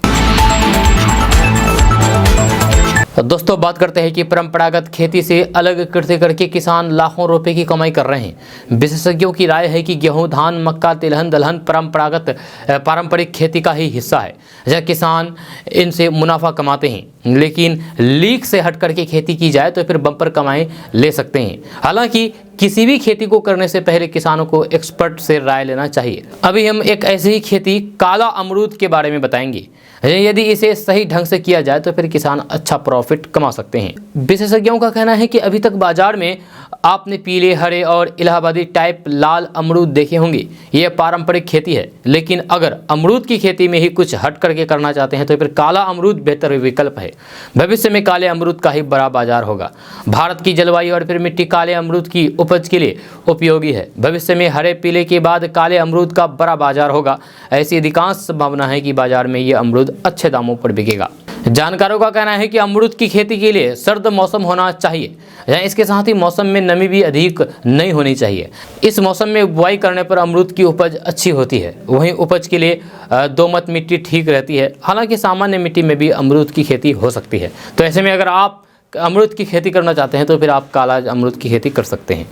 दोस्तों बात करते हैं कि परंपरागत खेती से अलग कृषि करके किसान लाखों रुपए की कमाई कर रहे हैं। विशेषज्ञों की राय है कि गेहूं, धान, मक्का, तिलहन, दलहन पारंपरिक खेती का ही हिस्सा है, जहाँ किसान इनसे मुनाफा कमाते हैं। लेकिन लीक से हट करके खेती की जाए तो फिर बम्पर कमाई ले सकते हैं। हालांकि किसी भी खेती को करने से पहले किसानों को एक्सपर्ट से राय लेना चाहिए। अभी हम एक ऐसी ही खेती काला अमरूद के बारे में बताएंगे। यदि इसे सही ढंग से किया जाए तो फिर किसान अच्छा प्रॉफिट कमा सकते हैं। विशेषज्ञों का कहना है कि अभी तक बाजार में आपने पीले, हरे और इलाहाबादी टाइप लाल अमरूद देखे होंगे। ये पारंपरिक खेती है, लेकिन अगर अमरूद की खेती में ही कुछ हट करके करना चाहते हैं तो फिर काला अमरूद बेहतर विकल्प है। भविष्य में काले अमरूद का ही बड़ा बाजार होगा। भारत की जलवायु और फिर मिट्टी काले अमरूद की उपज के लिए उपयोगी है। भविष्य में हरे पीले के बाद काले अमरूद का बड़ा बाजार होगा। ऐसी अधिकांश संभावना है कि बाजार में ये अमरूद अच्छे दामों पर बिकेगा। जानकारों का कहना है कि अमरूद की खेती के लिए सर्द मौसम होना चाहिए। इसके साथ ही मौसम में नमी भी अधिक नहीं होनी चाहिए। इस मौसम में बुआई करने पर अमरूद की उपज अच्छी होती है। वहीं उपज के लिए दोमट मिट्टी ठीक रहती है। हालांकि सामान्य मिट्टी में भी अमरूद की खेती हो सकती है। तो ऐसे में अगर आप अमरूद की खेती करना चाहते हैं तो फिर आप काला अमरूद की खेती कर सकते हैं।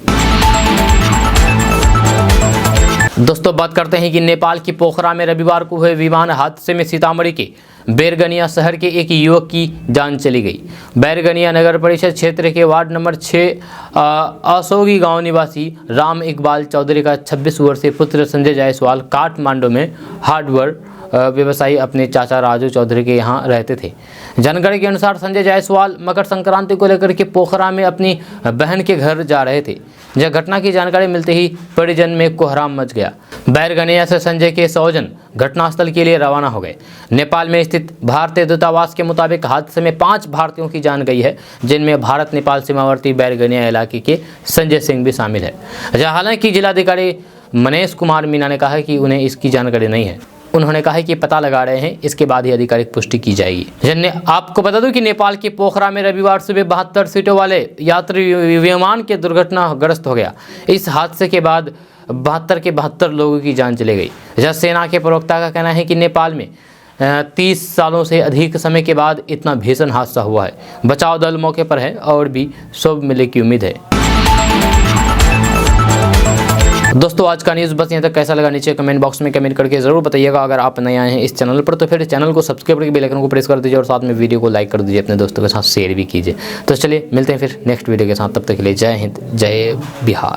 दोस्तों बात करते हैं कि नेपाल की पोखरा में रविवार को हुए विमान हादसे में सीतामढ़ी के बैरगनिया शहर के एक युवक की जान चली गई। बैरगनिया नगर परिषद क्षेत्र के वार्ड नंबर 6 असोगी गांव निवासी राम इकबाल चौधरी का 26 वर्षीय पुत्र संजय जायसवाल काठमांडू में हार्डवेयर व्यवसायी अपने चाचा राजू चौधरी के यहाँ रहते थे। जानकारी के अनुसार संजय जायसवाल मकर संक्रांति को लेकर के पोखरा में अपनी बहन के घर जा रहे थे। यह घटना की जानकारी मिलते ही परिजन में कोहराम मच गया। बैरगनिया से संजय के स्वजन घटनास्थल के लिए रवाना हो गए। नेपाल में स्थित भारतीय दूतावास के मुताबिक हादसे में 5 भारतीयों की जान गई है, जिनमें भारत नेपाल सीमावर्ती बैरगनिया इलाके के संजय सिंह भी शामिल है। हालांकि जिलाधिकारी मनीष कुमार मीणा ने कहा है कि उन्हें इसकी जानकारी नहीं है। उन्होंने कहा है कि पता लगा रहे हैं, इसके बाद ही आधिकारिक पुष्टि की जाएगी। आपको बता दूं कि नेपाल के पोखरा में रविवार सुबह 72 सीटों वाले यात्री विमान के दुर्घटनाग्रस्त हो गया। इस हादसे के बाद 72 के 72 लोगों की जान चली गई। जहाँ सेना के प्रवक्ता का कहना है कि नेपाल में 30 सालों से अधिक समय के बाद इतना भीषण हादसा हुआ है। बचाव दल मौके पर है और भी सब मिलने की उम्मीद है। दोस्तों आज का न्यूज़ बस यहाँ तक। कैसा लगा नीचे कमेंट बॉक्स में कमेंट करके ज़रूर बताइएगा। अगर आप नए आए हैं इस चैनल पर तो फिर चैनल को सब्सक्राइब करके बेल आइकन को प्रेस कर दीजिए और साथ में वीडियो को लाइक कर दीजिए, अपने दोस्तों के साथ शेयर भी कीजिए। तो चलिए मिलते हैं फिर नेक्स्ट वीडियो के साथ, तब तक के लिए जय हिंद, जय बिहार।